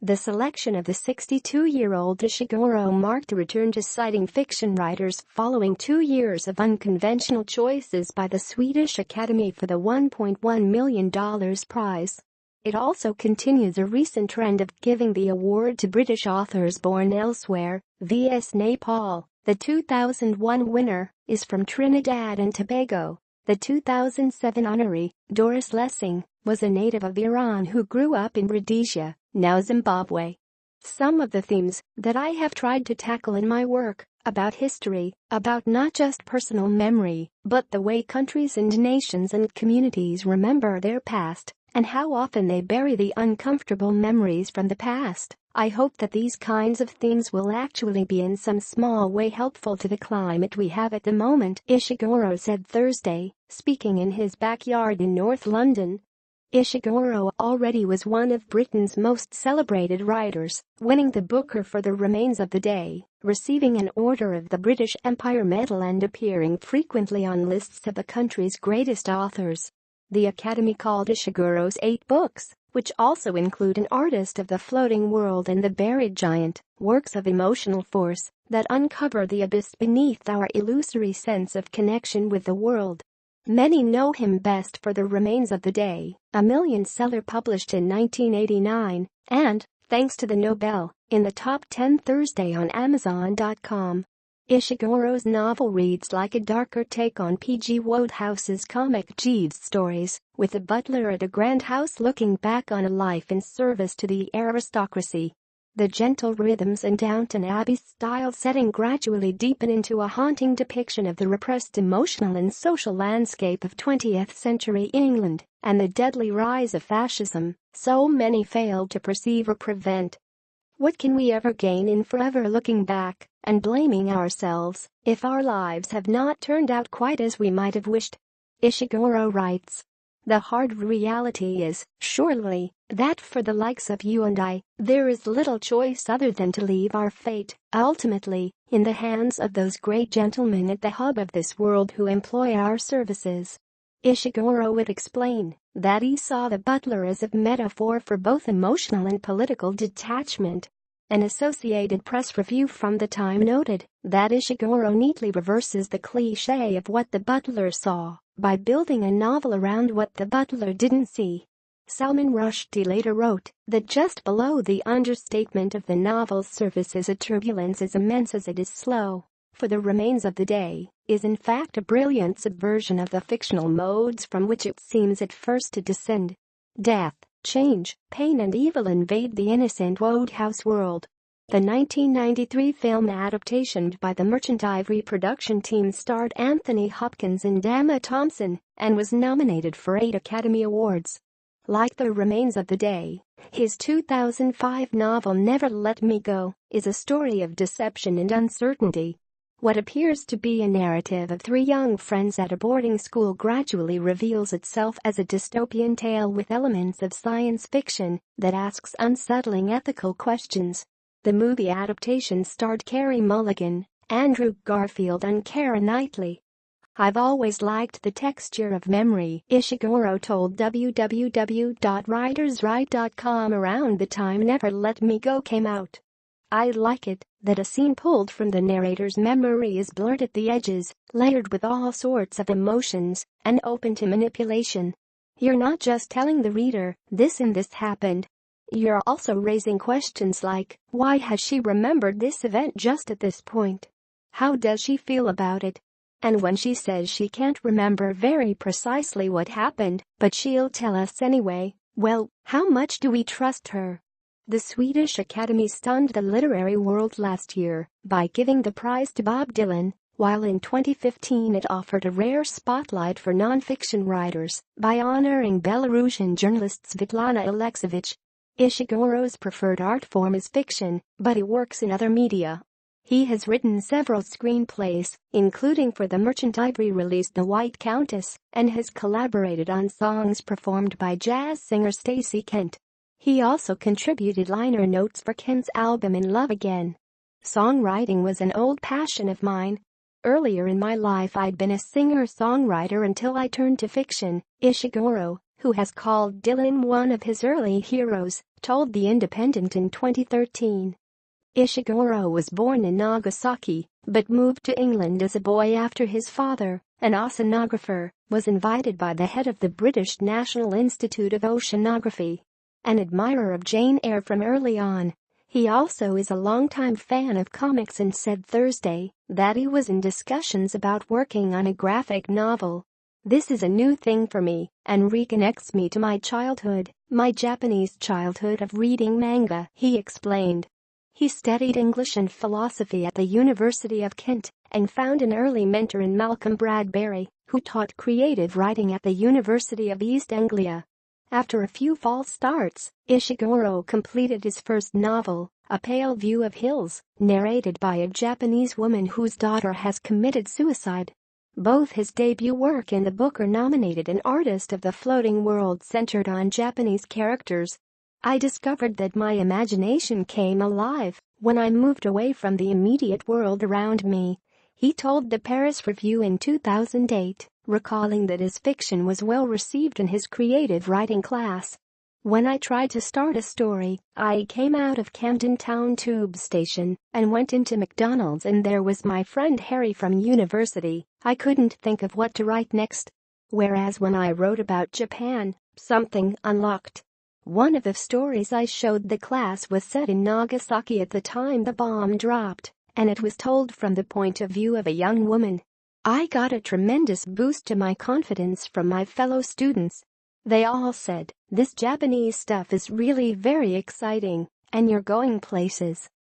The selection of the 62-year-old Ishiguro marked a return to citing fiction writers following 2 years of unconventional choices by the Swedish Academy for the $1.1 million prize. It also continues a recent trend of giving the award to British authors born elsewhere. V.S. Naipaul, the 2001 winner, is from Trinidad and Tobago. The 2007 honoree, Doris Lessing, was a native of Iran who grew up in Rhodesia, now Zimbabwe. Some of the themes that I have tried to tackle in my work, about history, about not just personal memory, but the way countries and nations and communities remember their past, and how often they bury the uncomfortable memories from the past. I hope that these kinds of themes will actually be in some small way helpful to the climate we have at the moment, Ishiguro said Thursday, speaking in his backyard in North London. Ishiguro already was one of Britain's most celebrated writers, winning the Booker for The Remains of the Day, receiving an Order of the British Empire Medal and appearing frequently on lists of the country's greatest authors. The Academy called Ishiguro's 8 books, which also include An Artist of the Floating World and The Buried Giant, works of emotional force that uncover the abyss beneath our illusory sense of connection with the world. Many know him best for The Remains of the Day, a million-seller published in 1989, and, thanks to the Nobel, in the top 10 Thursday on Amazon.com. Ishiguro's novel reads like a darker take on P.G. Wodehouse's comic Jeeves stories, with a butler at a grand house looking back on a life in service to the aristocracy. The gentle rhythms and Downton Abbey-style setting gradually deepen into a haunting depiction of the repressed emotional and social landscape of 20th-century England and the deadly rise of fascism so many failed to perceive or prevent. What can we ever gain in forever looking back and blaming ourselves if our lives have not turned out quite as we might have wished? Ishiguro writes. The hard reality is, surely, that for the likes of you and I, there is little choice other than to leave our fate, ultimately, in the hands of those great gentlemen at the hub of this world who employ our services. Ishiguro would explain that he saw the butler as a metaphor for both emotional and political detachment. An Associated Press review from the time noted that Ishiguro neatly reverses the cliché of what the butler saw by building a novel around what the butler didn't see. Salman Rushdie later wrote that just below the understatement of the novel's surface is a turbulence as immense as it is slow. For The Remains of the Day is in fact a brilliant subversion of the fictional modes from which it seems at first to descend. Death, change, pain and evil invade the innocent Wodehouse world. The 1993 film adaptation by the Merchant Ivory production team starred Anthony Hopkins and Emma Thompson and was nominated for 8 Academy Awards. Like The Remains of the Day, his 2005 novel Never Let Me Go is a story of deception and uncertainty. What appears to be a narrative of 3 young friends at a boarding school gradually reveals itself as a dystopian tale with elements of science fiction that asks unsettling ethical questions. The movie adaptation starred Carey Mulligan, Andrew Garfield and Keira Knightley. I've always liked the texture of memory, Ishiguro told www.writerswrite.com around the time Never Let Me Go came out. I like it that a scene pulled from the narrator's memory is blurred at the edges, layered with all sorts of emotions, and open to manipulation. You're not just telling the reader, this and this happened. You're also raising questions like, why has she remembered this event just at this point? How does she feel about it? And when she says she can't remember very precisely what happened, but she'll tell us anyway, well, how much do we trust her? The Swedish Academy stunned the literary world last year by giving the prize to Bob Dylan, while in 2015 it offered a rare spotlight for non-fiction writers by honoring Belarusian journalist Svetlana Alexievich. Ishiguro's preferred art form is fiction, but he works in other media. He has written several screenplays, including for the Merchant Ivory release The White Countess, and has collaborated on songs performed by jazz singer Stacey Kent. He also contributed liner notes for Kent's album In Love Again. Songwriting was an old passion of mine. Earlier in my life I'd been a singer-songwriter until I turned to fiction, Ishiguro, who has called Dylan one of his early heroes, told The Independent in 2013. Ishiguro was born in Nagasaki, but moved to England as a boy after his father, an oceanographer, was invited by the head of the British National Institute of Oceanography. An admirer of Jane Eyre from early on, he also is a longtime fan of comics and said Thursday that he was in discussions about working on a graphic novel. "This is a new thing for me and reconnects me to my childhood, my Japanese childhood of reading manga," he explained. He studied English and philosophy at the University of Kent and found an early mentor in Malcolm Bradbury, who taught creative writing at the University of East Anglia. After a few false starts, Ishiguro completed his first novel, A Pale View of Hills, narrated by a Japanese woman whose daughter has committed suicide. Both his debut work and the book are nominated an Artist of the Floating World centered on Japanese characters. "I discovered that my imagination came alive when I moved away from the immediate world around me," he told the Paris Review in 2008, recalling that his fiction was well received in his creative writing class. "When I tried to start a story, I came out of Camden Town Tube Station and went into McDonald's and there was my friend Harry from university. I couldn't think of what to write next. Whereas when I wrote about Japan, something unlocked. One of the stories I showed the class was set in Nagasaki at the time the bomb dropped, and it was told from the point of view of a young woman. I got a tremendous boost to my confidence from my fellow students. They all said, 'This Japanese stuff is really very exciting, and you're going places.'"